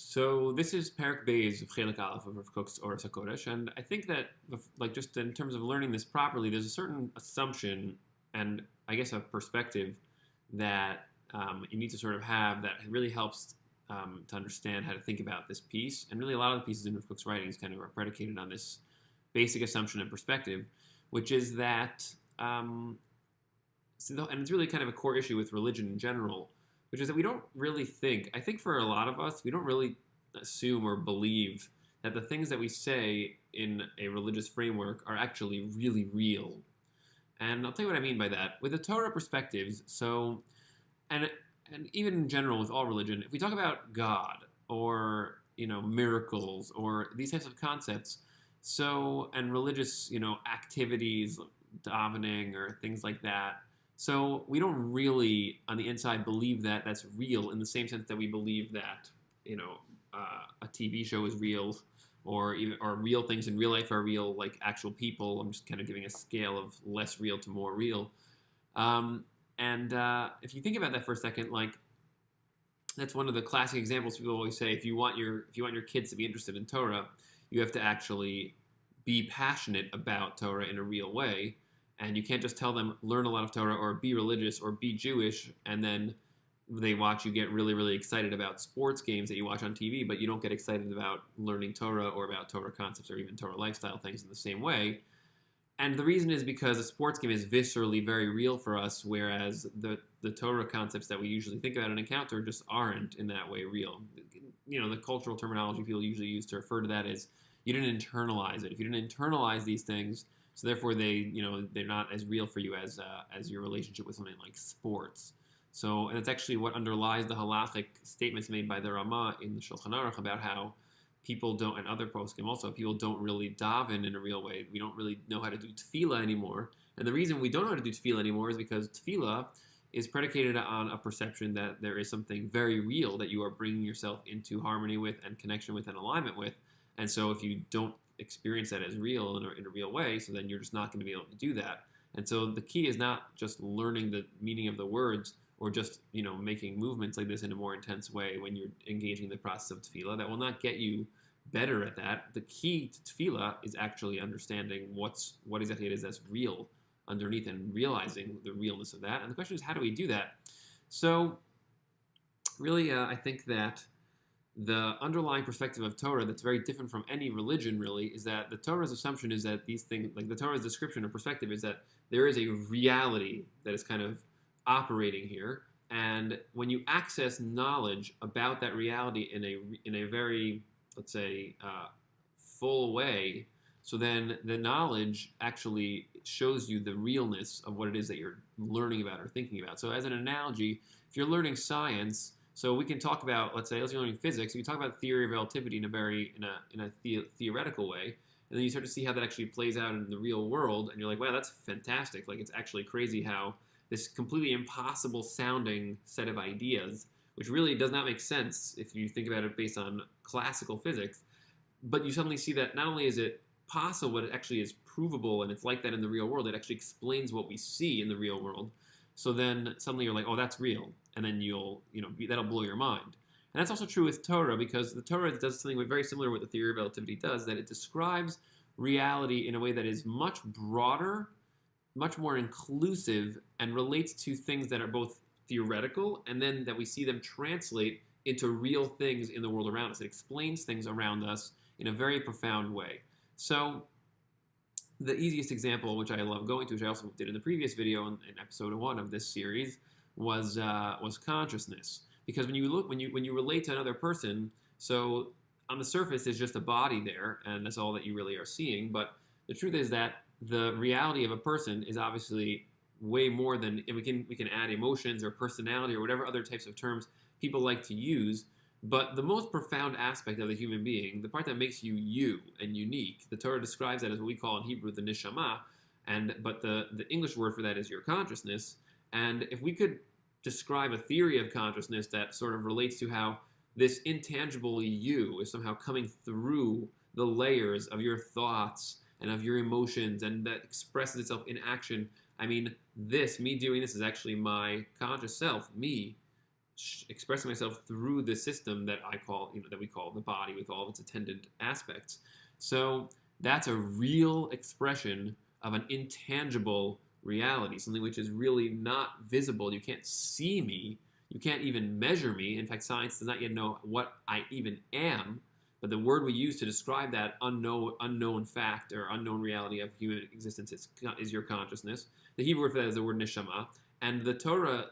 So this is Perek Beis of Chelik Aleph of Rav Kook's Orot HaKodesh, and I think that, like, just in terms of learning this properly, there's a certain assumption and I guess a perspective that you need to sort of have that really helps to understand how to think about this piece. And really, a lot of the pieces in Rav Kook's writings kind of are predicated on this basic assumption and perspective, which is that, and it's really kind of a core issue with religion in general, which is that we don't really think, I think for a lot of us, we don't really assume or believe that the things that we say in a religious framework are actually really real. And I'll tell you what I mean by that. With the Torah perspectives, and even in general with all religion, if we talk about God or, miracles or these types of concepts, and religious, activities, davening or things like that, so we don't really, on the inside, believe that that's real in the same sense that we believe that, a TV show is real, or real things in real life are real, like actual people. I'm just kind of giving a scale of less real to more real. If you think about that for a second, like that's one of the classic examples people always say. If you want your kids to be interested in Torah, you have to actually be passionate about Torah in a real way. And you can't just tell them, learn a lot of Torah or be religious or be Jewish, and then they watch you get really, really excited about sports games that you watch on TV, but you don't get excited about learning Torah or about Torah concepts or even Torah lifestyle things in the same way. And the reason is because a sports game is viscerally very real for us, whereas the Torah concepts that we usually think about and encounter just aren't in that way real. The cultural terminology people usually use to refer to that is you didn't internalize it. If you didn't internalize these things, so therefore they're not as real for you as your relationship with something like sports. So, and it's actually what underlies the halachic statements made by the Ramah in the Shulchan Aruch about how people don't, and other poskim also, people don't really daven in a real way. We don't really know how to do tefillah anymore. And the reason we don't know how to do tefillah anymore is because tefillah is predicated on a perception that there is something very real that you are bringing yourself into harmony with and connection with and alignment with. And so if you don't experience that as real in a real way, so then you're just not going to be able to do that. And so the key is not just learning the meaning of the words or just making movements like this in a more intense way when you're engaging in the process of tefillah. That will not get you better at that. The key to tefillah is actually understanding what exactly it is that's real underneath and realizing the realness of that. And the question is, how do we do that? So really, I think that the underlying perspective of Torah that's very different from any religion, really, is that the Torah's assumption is that these things, like the Torah's description or perspective, is that there is a reality that is kind of operating here. And when you access knowledge about that reality in a very, let's say, full way, so then the knowledge actually shows you the realness of what it is that you're learning about or thinking about. So as an analogy, if you're learning science, so we can talk about, let's say, you're learning physics, you can talk about theory of relativity in a theoretical way, and then you start to see how that actually plays out in the real world, and you're like, wow, that's fantastic. Like, it's actually crazy how this completely impossible sounding set of ideas, which really does not make sense if you think about it based on classical physics, but you suddenly see that not only is it possible, but it actually is provable, and it's like that in the real world. It actually explains what we see in the real world. So then suddenly you're like, oh, that's real. And then that'll blow your mind. And that's also true with Torah, because the Torah does something very similar to what the theory of relativity does, that it describes reality in a way that is much broader, much more inclusive, and relates to things that are both theoretical and then that we see them translate into real things in the world around us. It explains things around us in a very profound way. So the easiest example, which I love going to, which I also did in the previous video in episode 1 of this series, was consciousness. Because when you relate to another person, so on the surface is just a body there, and that's all that you really are seeing. But the truth is that the reality of a person is obviously way more than, and we can add emotions or personality or whatever other types of terms people like to use. But the most profound aspect of the human being, the part that makes you you and unique, the Torah describes that as what we call in Hebrew the neshama, but the English word for that is your consciousness. And if we could describe a theory of consciousness that sort of relates to how this intangible you is somehow coming through the layers of your thoughts and of your emotions, and that expresses itself in action. I mean, me doing this is actually my conscious self, me, expressing myself through the system that I call, that we call the body with all of its attendant aspects. So that's a real expression of an intangible reality, something which is really not visible. You can't see me. You can't even measure me. In fact, science does not yet know what I even am. But the word we use to describe that unknown fact or unknown reality of human existence is your consciousness. The Hebrew word for that is the word neshama. And the Torah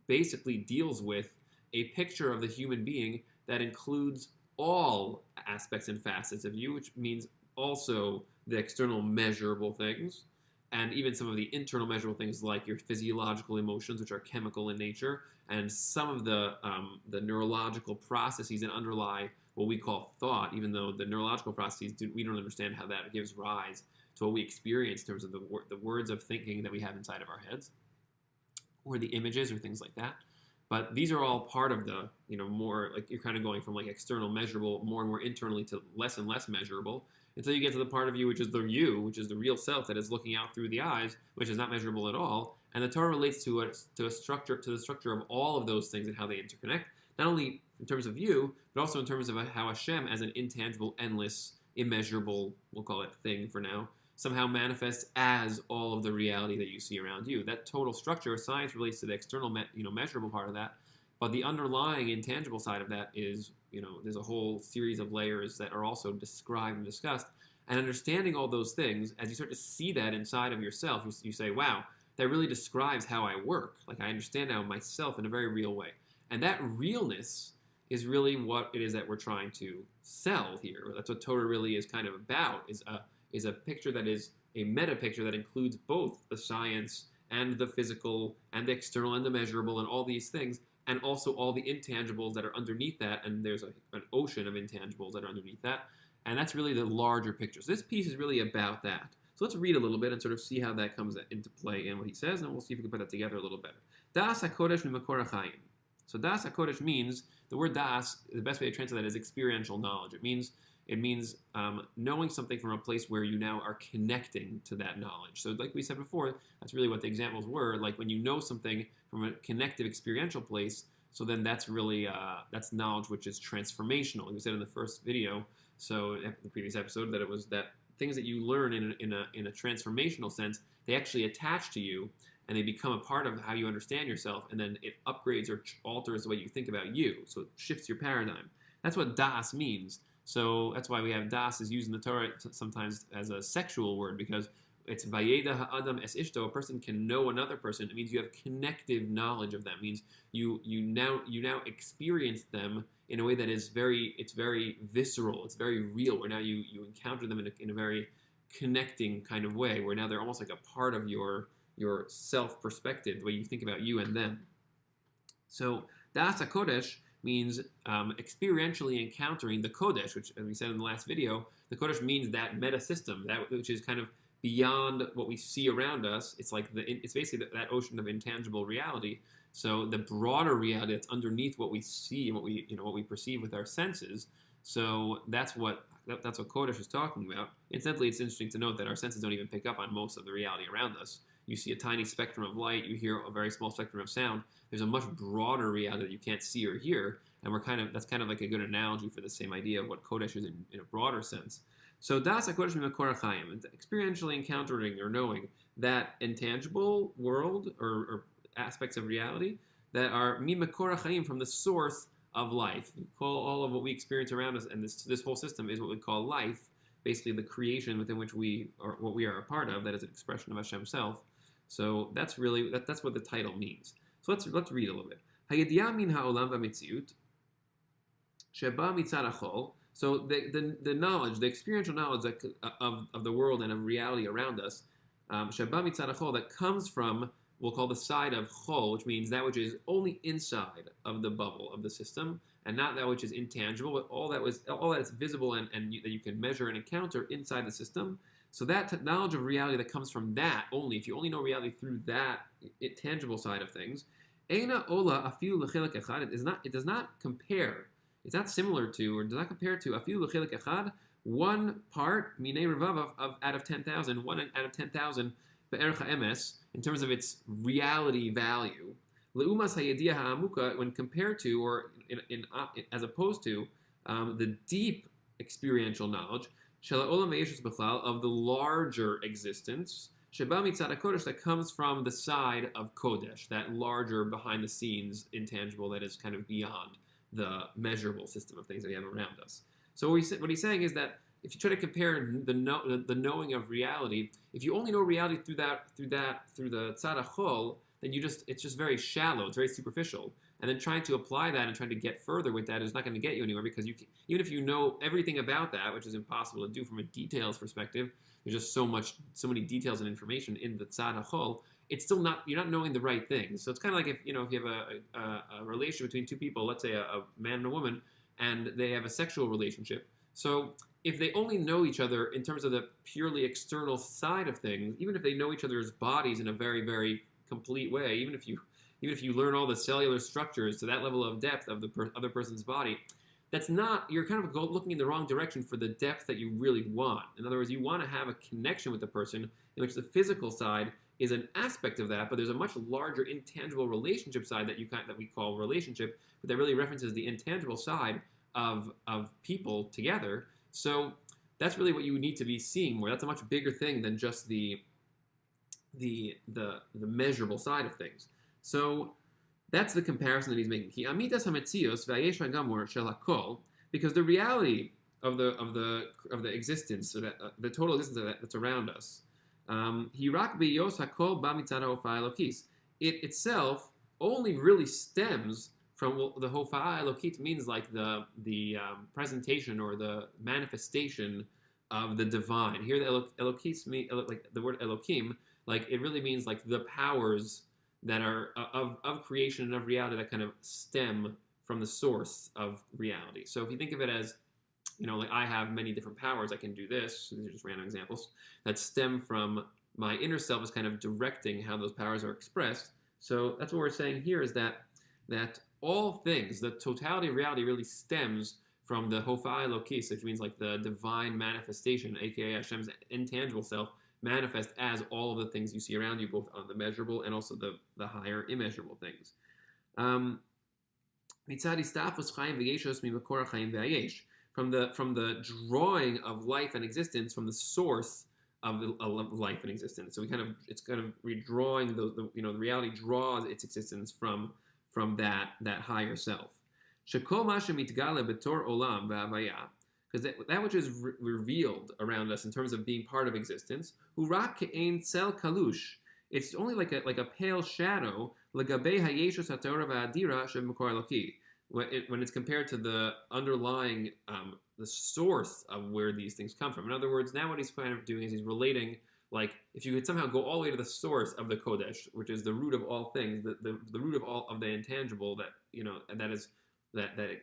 basically deals with a picture of the human being that includes all aspects and facets of you, which means also the external measurable things, and even some of the internal measurable things like your physiological emotions, which are chemical in nature, and some of the neurological processes that underlie what we call thought, even though the neurological processes, we don't understand how that gives rise to what we experience in terms of the words of thinking that we have inside of our heads, or the images or things like that. But these are all part of the, more like you're kind of going from like external measurable more and more internally to less and less measurable until you get to the part of you, which is the real self that is looking out through the eyes, which is not measurable at all. And the Torah relates to the structure of all of those things and how they interconnect, not only in terms of you, but also in terms of how Hashem, as an intangible, endless, immeasurable, we'll call it thing for now, somehow manifests as all of the reality that you see around you. That total structure of science relates to the external, measurable part of that, but the underlying intangible side of that is, there's a whole series of layers that are also described and discussed. And understanding all those things, as you start to see that inside of yourself, you say, wow, that really describes how I work. Like, I understand now myself in a very real way. And that realness is really what it is that we're trying to sell here. That's what Torah really is kind of about, is a picture that is a meta picture that includes both the science and the physical and the external and the measurable and all these things, and also all the intangibles that are underneath that, and there's an ocean of intangibles that are underneath that, and that's really the larger picture. So this piece is really about that. So let's read a little bit and sort of see how that comes into play in what he says, and we'll see if we can put that together a little better. Das HaKodesh mimakor HaChaim. So Das HaKodesh means, the word Das, the best way to translate that is experiential knowledge. It means knowing something from a place where you now are connecting to that knowledge. So like we said before, that's really what the examples were. Like when you know something from a connective experiential place, so then that's really, that's knowledge which is transformational. Like we said in the first video, so in the previous episode, that it was that things that you learn in a transformational sense, they actually attach to you and they become a part of how you understand yourself, and then it upgrades or alters the way you think about you. So it shifts your paradigm. That's what Das means. So that's why we have Das is used in the Torah sometimes as a sexual word, because it's Vayeda ha'adam es ishto. A person can know another person. It means you have connective knowledge of them. It means you now experience them in a way that is very visceral. It's very real. Where now you encounter them in a very connecting kind of way. Where now they're almost like a part of your self perspective, the way you think about you and them. So Das HaKodesh means experientially encountering the Kodesh, which, as we said in the last video, the Kodesh means that meta system, that which is kind of beyond what we see around us. It's like it's basically that ocean of intangible reality. So the broader reality that's underneath what we see and what we perceive with our senses. So that's what Kodesh is talking about. Incidentally, it's interesting to note that our senses don't even pick up on most of the reality around us. You see a tiny spectrum of light, you hear a very small spectrum of sound. There's a much broader reality that you can't see or hear, and that's kind of like a good analogy for the same idea of what Kodesh is in a broader sense. So Das HaKodesh mimakor HaChaim, experientially encountering or knowing that intangible world or aspects of reality that are mimakor HaChaim, from the source of life. We call all of what we experience around us, and this whole system is what we call life, basically the creation within which we are a part of, that is an expression of Hashem's self. So that's what the title means. So let's read a little bit. Hayediyah min ha'olam v'metziut sheba mitzad hachol. So the knowledge, the experiential knowledge of the world and of reality around us, sheba mitzad hachol, that comes from, we'll call the side of chol, which means that which is only inside of the bubble of the system, and not that which is intangible, but all that is visible and that you can measure and encounter inside the system. So that knowledge of reality that comes from that only, if you only know reality through that tangible side of things, Eina ola afilu l'chelik echad, it does not compare. It's not similar to, or does not compare to afilu l'chelik echad, one part minei revav of out of 10,000, one out of 10,000 be'ercha emes, in terms of its reality value. Leumas hayediyah ha'amuka, when compared to, or as opposed to, the deep experiential knowledge, shel ha'olam v'yeshus b'chlal, of the larger existence, sheba mitzad HaKodesh, that comes from the side of Kodesh, that larger, behind the scenes, intangible, that is kind of beyond the measurable system of things that we have around us. So what he's saying is that if you try to compare the knowing of reality, if you only know reality through the tzad hachol, then it's just very shallow, it's very superficial. And then trying to apply that and trying to get further with that is not going to get you anywhere, because even if you know everything about that, which is impossible to do from a details perspective, there's just so many details and information in the tzad hachol. It's still not, you're not knowing the right things. So it's kind of like if you have a relationship between two people, let's say a man and a woman, and they have a sexual relationship. So if they only know each other in terms of the purely external side of things, even if they know each other's bodies in a very, very complete way, even if you learn all the cellular structures to that level of depth of the other person's body, you're kind of looking in the wrong direction for the depth that you really want. In other words, you want to have a connection with the person in which the physical side is an aspect of that, but there's a much larger intangible relationship side that we call relationship, but that really references the intangible side of people together. So that's really what you need to be seeing more. That's a much bigger thing than just the measurable side of things. So that's the comparison that he's making. Because the reality of the existence, or the total existence that's around us, it itself only really stems from the Hofa'ah Elokit, means like the presentation or the manifestation of the divine. Here the Elokis mean, like the word Elokim, like it really means like the powers that are of creation and of reality that kind of stem from the source of reality. So if you think of it as, like I have many different powers, I can do this, these are just random examples, that stem from my inner self is kind of directing how those powers are expressed. So that's what we're saying here, is that all things, the totality of reality, really stems from the Hofa'ah Elokis, which means like the divine manifestation, aka Hashem's intangible self, manifest as all of the things you see around you, both on the measurable and also the higher immeasurable things. From the drawing of life and existence from the source of life and existence. So it's kind of redrawing the reality draws its existence from that higher self. Because that which is revealed around us in terms of being part of existence, it's only like a pale shadow when it's compared to the underlying, the source of where these things come from. In other words, now what he's kind of doing is he's relating, like, if you could somehow go all the way to the source of the Kodesh, which is the root of all things, the root of all of the intangible that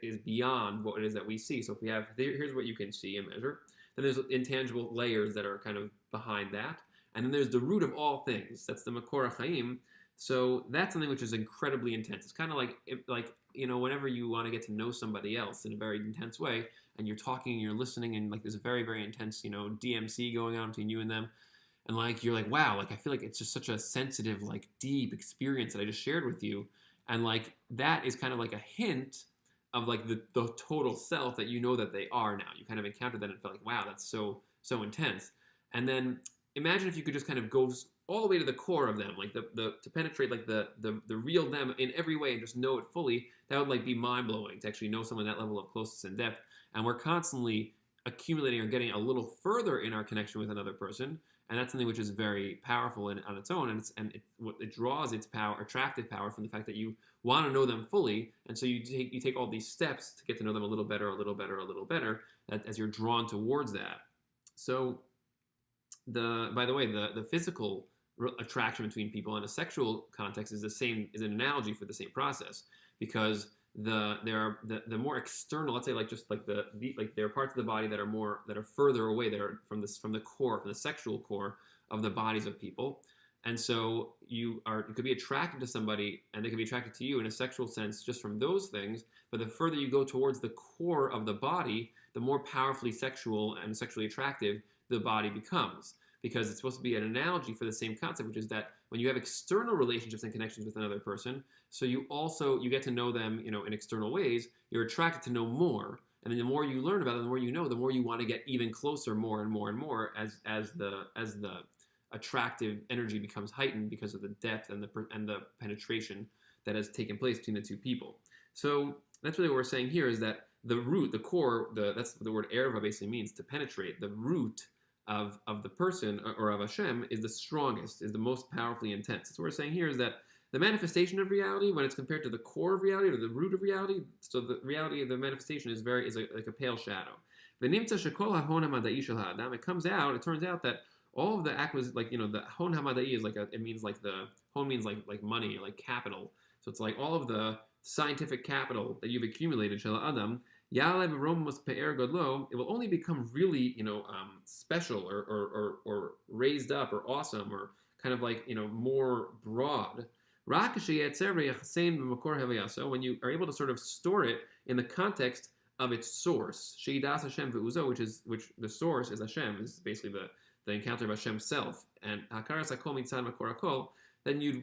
is beyond what it is that we see. So if we have, here's what you can see and measure. Then there's intangible layers that are kind of behind that. And then there's the root of all things. That's the Makor HaChaim. So that's something which is incredibly intense. It's kind of like whenever you want to get to know somebody else in a very intense way, and you're talking and you're listening, and like there's a very, very intense, DMC going on between you and them. And like, you're like, wow, like I feel like it's just such a sensitive, like deep experience that I just shared with you. And like, that is kind of like a hint of like the total self that that they are now. You kind of encountered that and felt like, wow, that's so intense. And then imagine if you could just kind of go all the way to the core of them, like to penetrate like the real them in every way and just know it fully. That would like be mind blowing to actually know someone that level of closeness and depth. And we're constantly accumulating or getting a little further in our connection with another person, and that's something which is very powerful on its own, and it draws its power, attractive power, from the fact that you want to know them fully, and so you take all these steps to get to know them a little better, as you're drawn towards that. So by the way, the physical attraction between people in a sexual context is an analogy for the same process, because the more external, let's say like just like there are parts of the body that are further away, that are from the core, from the sexual core of the bodies of people. And so you could be attracted to somebody, and they could be attracted to you in a sexual sense just from those things. But the further you go towards the core of the body, the more powerfully sexual and sexually attractive the body becomes. because it's supposed to be an analogy for the same concept, which is that when you have external relationships and connections with another person, so you get to know them, in external ways, you're attracted to know more. And then the more you learn about it, the more you know, the more you want to get even closer, more and more and more, as the attractive energy becomes heightened because of the depth and the penetration that has taken place between the two people. So that's really what we're saying here, is that the root, the core, that's what the word erva basically means, to penetrate. The root of the person, or of Hashem, is the strongest, is the most powerfully intense. So what we're saying here is that the manifestation of reality, when it's compared to the core of reality or the root of reality, so the reality of the manifestation is like a pale shadow. It comes out, it turns out that all of the the hon hamadai is it means like the hon means like money, like capital. So it's like all of the scientific capital that you've accumulated, Shel Adam, it will only become really, special or raised up or awesome or kind of more broad. When you are able to sort of store it in the context of its source, which the source is Hashem, is basically the encounter of Hashem's self, and then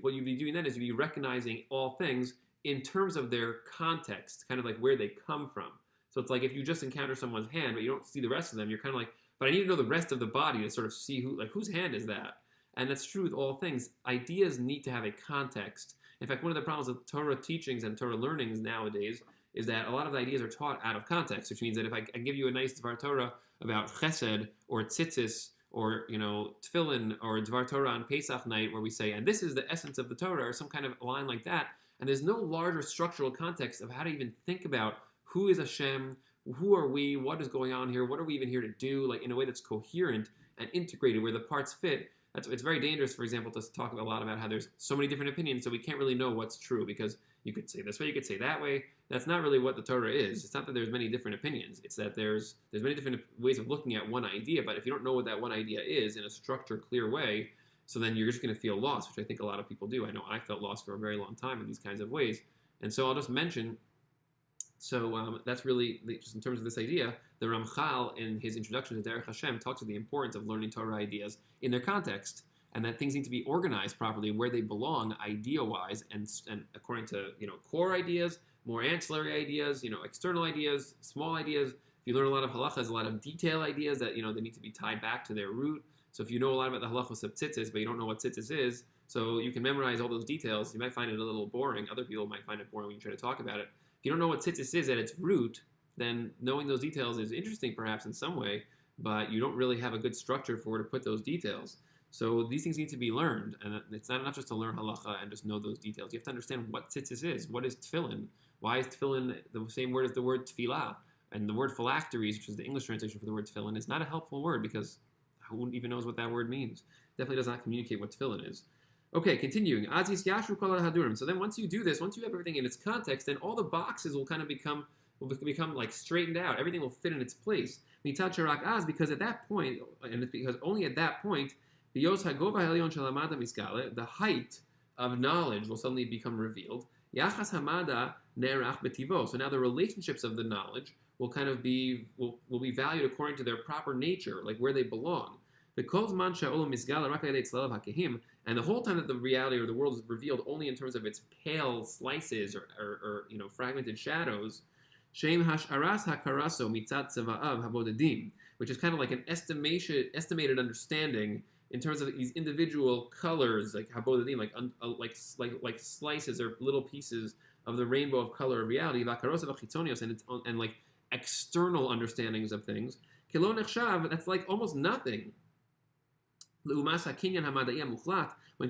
what you'd be doing then is you'd be recognizing all things in terms of their context, kind of like where they come from. So it's like if you just encounter someone's hand, but you don't see the rest of them, you're kind of like, but I need to know the rest of the body to sort of see whose hand is that? And that's true with all things. Ideas need to have a context. In fact, one of the problems with Torah teachings and Torah learnings nowadays is that a lot of the ideas are taught out of context, which means that if I give you a nice Dvar Torah about chesed or tzitzis or tefillin or Dvar Torah on Pesach night, where we say, and this is the essence of the Torah, or some kind of line like that, and there's no larger structural context of how to even think about who is Hashem, who are we, what is going on here, what are we even here to do, in a way that's coherent and integrated, where the parts fit. It's very dangerous, for example, to talk a lot about how there's so many different opinions, so we can't really know what's true, because you could say this way, you could say that way. That's not really what the Torah is. It's not that there's many different opinions. It's that there's many different ways of looking at one idea, but if you don't know what that one idea is in a structured, clear way, so then you're just going to feel lost, which I think a lot of people do. I know I felt lost for a very long time in these kinds of ways. And so I'll just mention, that's really, just in terms of this idea, the Ramchal, in his introduction to Derech Hashem, talks about the importance of learning Torah ideas in their context, and that things need to be organized properly where they belong idea-wise, and according to core ideas, more ancillary ideas, external ideas, small ideas. If you learn a lot of halachas, a lot of detail ideas that they need to be tied back to their root. So if you know a lot about the halachos of tzitzis, but you don't know what tzitzis is, so you can memorize all those details, you might find it a little boring. Other people might find it boring when you try to talk about it. If you don't know what tzitzis is at its root, then knowing those details is interesting perhaps in some way, but you don't really have a good structure for where to put those details. So these things need to be learned, and it's not enough just to learn halacha and just know those details. You have to understand what tzitzis is. What is tefillin? Why is tefillin the same word as the word tefillah? And the word phylacteries, which is the English translation for the word tefillin, is not a helpful word, because who even knows what that word means? Definitely does not communicate what tefillin is. Okay, continuing. So then once you do this, once you have everything in its context, then all the boxes will kind of become like straightened out. Everything will fit in its place. Because at that point, and it's because only at that point, the height of knowledge will suddenly become revealed. So now the relationships of the knowledge will kind of be valued according to their proper nature, like where they belong. And the whole time that the reality or the world is revealed only in terms of its pale slices or fragmented shadows, which is kind of like an estimated understanding in terms of these individual colors, like habodadim, like slices or little pieces of the rainbow of color of reality, and like external understandings of things. That's like almost nothing. When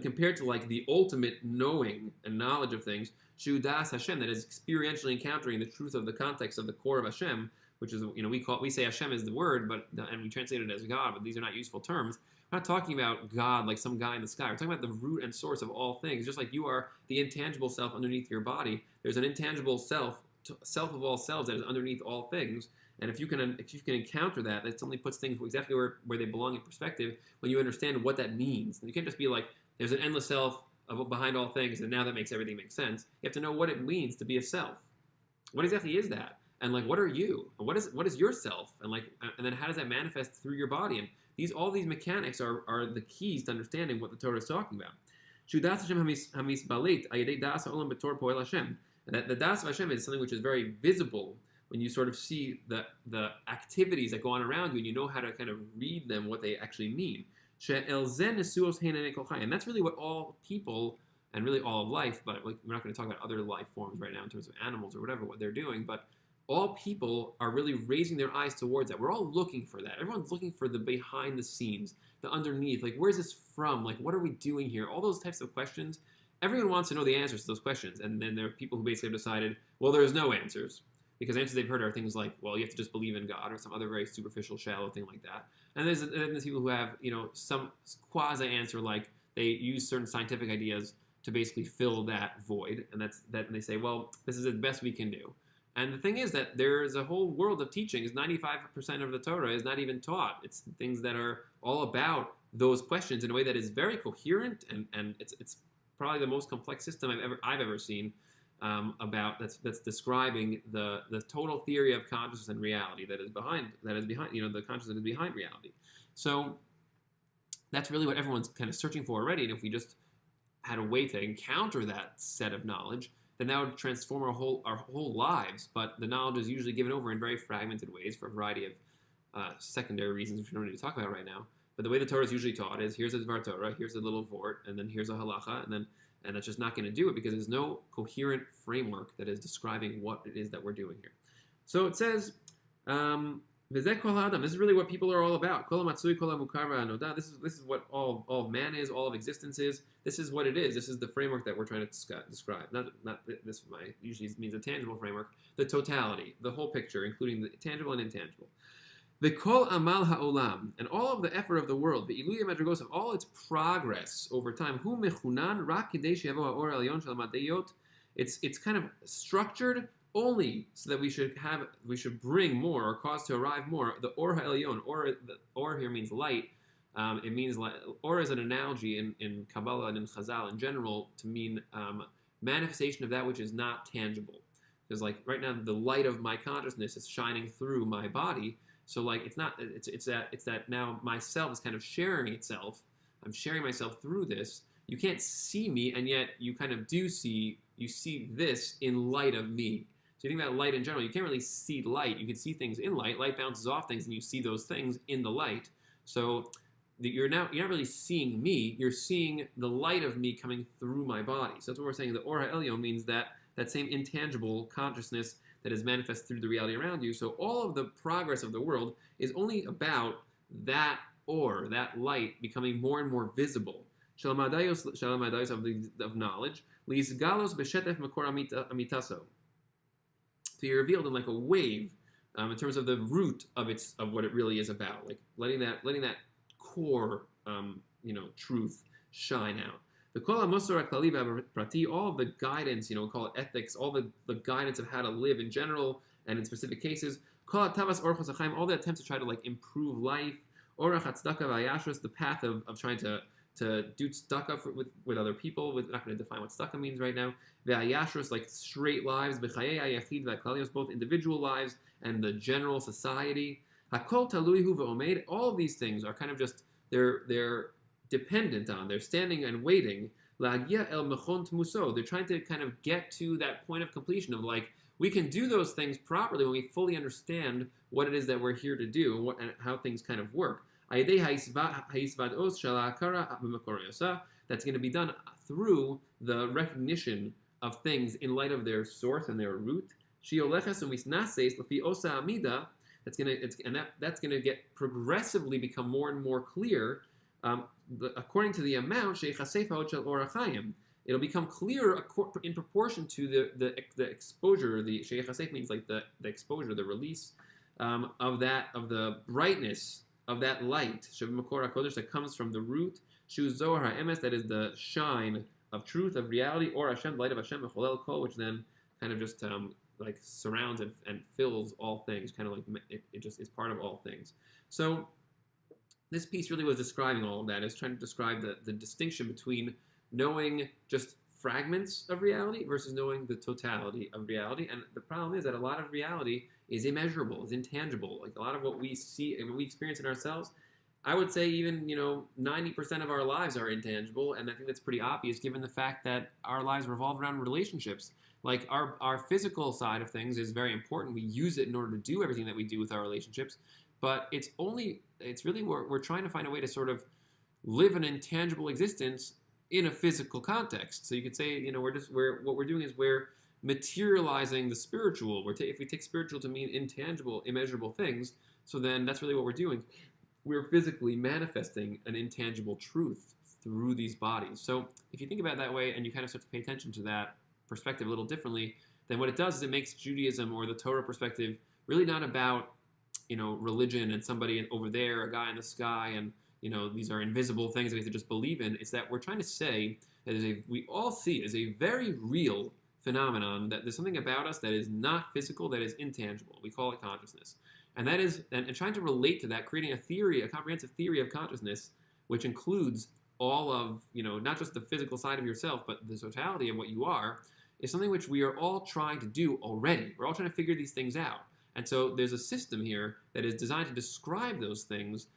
compared to like the ultimate knowing and knowledge of things, Shudas Hashem, that is experientially encountering the truth of the context of the core of Hashem, which is we say Hashem is the word, and we translate it as God, but these are not useful terms. We're not talking about God like some guy in the sky. We're talking about the root and source of all things. Just like you are the intangible self underneath your body, there's an intangible self of all selves that is underneath all things. And if you can encounter that, that suddenly puts things exactly where they belong in perspective when you understand what that means. And you can't just be like, there's an endless self behind all things, and now that makes everything make sense. You have to know what it means to be a self. What exactly is that? And like, what are you? And what is your self? And then how does that manifest through your body? And All these mechanics are the keys to understanding what the Torah is talking about. Shudas Hashem hamisbalit ayedei das ha'olam b'tor poel Hashem. And that the das of Hashem is something which is very visible when you sort of see the activities that go on around you, and you know how to kind of read them, what they actually mean. And that's really what all people and really all of life, but like, we're not going to talk about other life forms right now in terms of animals or whatever, what they're doing, but all people are really raising their eyes towards that. We're all looking for that. Everyone's looking for the behind the scenes, the underneath, like where's this from? Like what are we doing here? All those types of questions. Everyone wants to know the answers to those questions. And then there are people who basically have decided, well, there's no answers. Because answers they've heard are things like, well, you have to just believe in God or some other very superficial, shallow thing like that. And there's people who have, some quasi-answer like they use certain scientific ideas to basically fill that void. And and they say, well, this is the best we can do. And the thing is that there is a whole world of teachings. 95% of the Torah is not even taught. It's things that are all about those questions in a way that is very coherent, and it's probably the most complex system I've ever seen. That's describing the total theory of consciousness and reality that is behind the consciousness is behind reality. So that's really what everyone's kind of searching for already. And if we just had a way to encounter that set of knowledge, then that would transform our whole lives. But the knowledge is usually given over in very fragmented ways for a variety of secondary reasons, which we don't need to talk about right now. But the way the Torah is usually taught is here's a Dvar Torah, here's a little vort, and then here's a halacha, and that's just not going to do it because there's no coherent framework that is describing what it is that we're doing here. So it says, this is really what people are all about. This is what all of man is, all of existence is. This is what it is. This is the framework that we're trying to describe. Not this usually means a tangible framework. The totality, the whole picture, including the tangible and intangible. The kol amal ha'olam, and all of the effort of the world, the iluya madrigos, of all its progress over time, hu mechunan rak kidei she'yavo ha'or elyon shel hamadiyot. It's kind of structured only so that we should bring more or cause to arrive more. The or ha'elyon, or here means light. It means or is an analogy in Kabbalah and in Chazal in general to mean manifestation of that which is not tangible. Because like right now, the light of my consciousness is shining through my body. So like it's that now myself is kind of sharing itself. I'm sharing myself through this. You can't see me, and yet you kind of do see. You see this in light of me. So you think about light in general. You can't really see light. You can see things in light. Light bounces off things, and you see those things in the light. So you're not really seeing me. You're seeing the light of me coming through my body. So that's what we're saying. The Or HaElyon means that same intangible consciousness that is manifest through the reality around you. So all of the progress of the world is only about that or, that light, becoming more and more visible. Shalamadayos of knowledge. Lizgalos b'shetef makor amitaso. To be revealed in like a wave, in terms of the root of what it really is about, like letting that core, truth shine out. The kol hamosor haklali v'prati, all of the guidance, call it ethics, all the guidance of how to live in general and in specific cases. Kol hatavas orchos hachaim, all the attempts to try to like improve life. Orach hatzedakah v'ayashrus, the path of trying to do tzedakah with other people. We're not going to define what tzedakah means right now. V'ayashrus, like straight lives. B'chayei hayachid v'klalios, both individual lives and the general society. Hakol talui hu v'omed, all of these things are kind of just they're dependent on, they're standing and waiting. La'agia el mechon tmuso, they're trying to kind of get to that point of completion of like, we can do those things properly when we fully understand what it is that we're here to do and how things kind of work. That's going to be done through the recognition of things in light of their source and their root. That's going to get progressively become more and more clear. According to the amount, it'll become clearer in proportion to the exposure. The sheikh hasef means like the exposure, the release of the brightness of that light, Orot HaKodesh, that comes from the root, Shu Zohar HaEmes, that is the shine of truth, of reality, or Hashem, light of Hashem, Mecholel Kol, which then kind of just like surrounds and fills all things, kind of like it just is part of all things. So this piece really was describing all of that. It's trying to describe the distinction between knowing just fragments of reality versus knowing the totality of reality. And the problem is that a lot of reality is immeasurable, is intangible. Like a lot of what we see and what we experience in ourselves, I would say even 90% of our lives are intangible, and I think that's pretty obvious given the fact that our lives revolve around relationships. Like our physical side of things is very important. We use it in order to do everything that we do with our relationships, but it's really we're trying to find a way to sort of live an intangible existence in a physical context. So you could say, what we're doing is we're materializing the spiritual. If we take spiritual to mean intangible, immeasurable things, so then that's really what we're doing. We're physically manifesting an intangible truth through these bodies. So if you think about it that way and you kind of start to pay attention to that perspective a little differently, then what it does is it makes Judaism or the Torah perspective really not about religion and somebody over there, a guy in the sky, and these are invisible things that we have to just believe in. It's that we're trying to say that we all see it as a very real phenomenon, that there's something about us that is not physical, that is intangible. We call it consciousness. And that is, and trying to relate to that, creating a comprehensive theory of consciousness, which includes all of, not just the physical side of yourself, but the totality of what you are, is something which we are all trying to do already. We're all trying to figure these things out. And so there's a system here that is designed to describe those things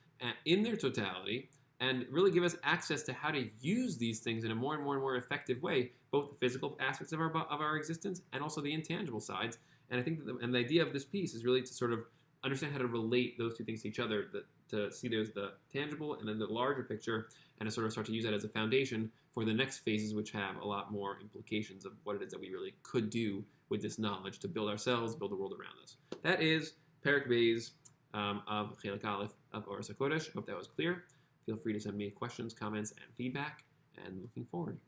in their totality and really give us access to how to use these things in a more and more and more effective way, both the physical aspects of our existence and also the intangible sides. And I think that the idea of this piece is really to sort of understand how to relate those two things to each other, to see there's the tangible and then the larger picture, and to sort of start to use that as a foundation for the next phases, which have a lot more implications of what it is that we really could do with this knowledge to build ourselves, build the world around us. That is Perek Beis of Chelik Aleph of Orot HaKodesh. I hope that was clear. Feel free to send me questions, comments, and feedback, and looking forward.